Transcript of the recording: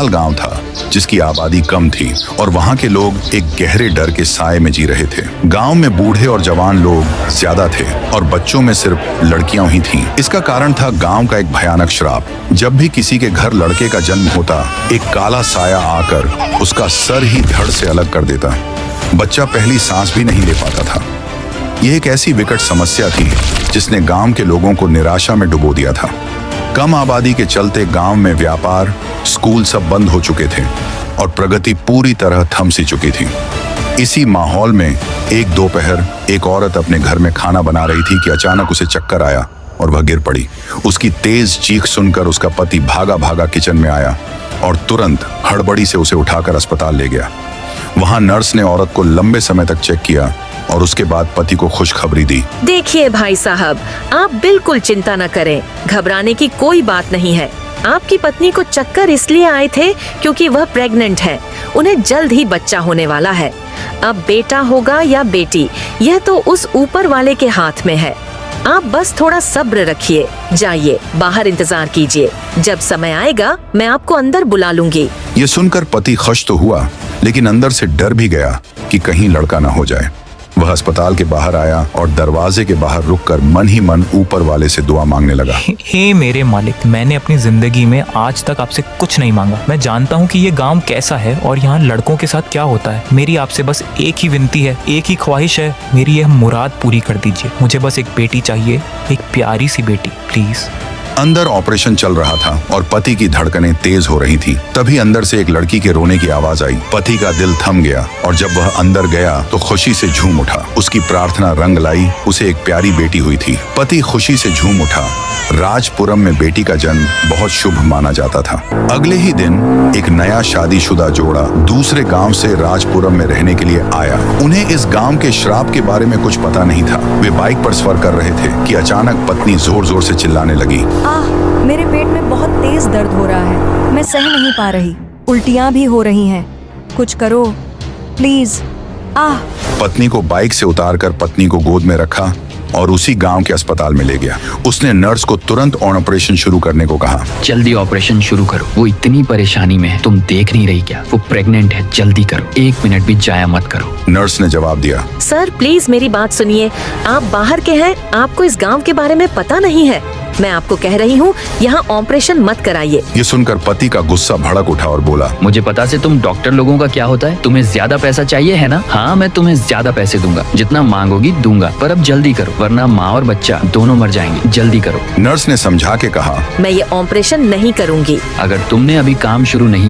गांव था जिसकी आबादी कम थी और वहां के लोग एक गहरे डर के साए में जी रहे थे। गांव में बूढ़े और जवान लोग ज्यादा थे और बच्चों में सिर्फ लड़कियां ही थीं। इसका कारण था गांव का एक भयानक श्राप। जब भी किसी के घर लड़के का जन्म होता, एक काला साया आकर उसका सर ही धड़ से अलग कर देता। बच्चा पहली सांस भी नहीं ले पाता था। यह एक ऐसी विकट समस्या थी जिसने गांव के लोगों को निराशा में डुबो दिया था। कम आबादी के चलते गांव में व्यापार, स्कूल सब बंद हो चुके थे और प्रगति पूरी तरह थम सी चुकी थी। इसी माहौल में एक दोपहर एक औरत अपने घर में खाना बना रही थी कि अचानक उसे चक्कर आया और वह गिर पड़ी। उसकी तेज चीख सुनकर उसका पति भागा भागा किचन में आया और तुरंत हड़बड़ी से उसे उठाकर अस्पताल ले गया। वहां नर्स ने औरत को लंबे समय तक चेक किया और उसके बाद पति को खुशखबरी दी। देखिए भाई साहब, आप बिल्कुल चिंता न करें, घबराने की कोई बात नहीं है। आपकी पत्नी को चक्कर इसलिए आए थे क्योंकि वह प्रेग्नेंट है। उन्हें जल्द ही बच्चा होने वाला है। अब बेटा होगा या बेटी, यह तो उस ऊपर वाले के हाथ में है। आप बस थोड़ा सब्र रखिए। जाइए बाहर इंतजार कीजिए, जब समय आएगा मैं आपको अंदर बुला लूंगी। ये सुनकर पति खुश तो हुआ, लेकिन अंदर से डर भी गया कि कहीं लड़का न हो जाए। वह अस्पताल के बाहर आया और दरवाजे के बाहर रुककर मन ही मन ऊपर वाले से दुआ मांगने लगा। हे मेरे मालिक, मैंने अपनी जिंदगी में आज तक आपसे कुछ नहीं मांगा। मैं जानता हूँ कि ये गांव कैसा है और यहाँ लड़कों के साथ क्या होता है। मेरी आपसे बस एक ही विनती है, एक ही ख्वाहिश है, मेरी यह मुराद पूरी कर दीजिए। मुझे बस एक बेटी चाहिए, एक प्यारी सी बेटी, प्लीज। अंदर ऑपरेशन चल रहा था और पति की धड़कनें तेज हो रही थीं। तभी अंदर से एक लड़की के रोने की आवाज आई। पति का दिल थम गया और जब वह अंदर गया तो खुशी से झूम उठा। उसकी प्रार्थना रंग लाई, उसे एक प्यारी बेटी हुई थी। पति खुशी से झूम उठा। राजपुरम में बेटी का जन्म बहुत शुभ माना जाता था। अगले ही दिन एक नया शादीशुदा जोड़ा दूसरे गांव से राजपुरम में रहने के लिए आया। उन्हें इस गांव के श्राप के बारे में कुछ पता नहीं था। वे बाइक पर सफर कर रहे थे कि अचानक पत्नी जोर जोर से चिल्लाने लगी। मेरे पेट में बहुत तेज दर्द हो रहा है, मैं सह नहीं पा रही, उल्टियां भी हो रही हैं, कुछ करो प्लीज। पत्नी को बाइक से उतारकर पत्नी को गोद में रखा और उसी गांव के अस्पताल में ले गया। उसने नर्स को तुरंत ऑपरेशन शुरू करने को कहा। जल्दी ऑपरेशन शुरू करो, वो इतनी परेशानी में है, तुम देख नहीं रही क्या? वो प्रेग्नेंट है, जल्दी करो, 1 मिनट भी जाया मत करो। नर्स ने जवाब दिया। सर प्लीज मेरी बात सुनिए, आप बाहर के हैं, आपको इस गांव के बारे में पता नहीं है। मैं आपको कह रही हूँ यहाँ ऑपरेशन मत कराइए। ये सुनकर पति का गुस्सा भड़क उठा और बोला, मुझे पता से तुम डॉक्टर लोगों का क्या होता है। तुम्हें ज्यादा पैसा चाहिए है ना? हाँ, मैं तुम्हें ज्यादा पैसे दूंगा, जितना मांगोगी दूंगा, पर अब जल्दी करो वरना माँ और बच्चा दोनों मर जाएंगे। जल्दी करो। नर्स ने समझा के कहा, मैं ये ऑपरेशन नहीं करूँगी। अगर तुमने अभी काम शुरू नहीं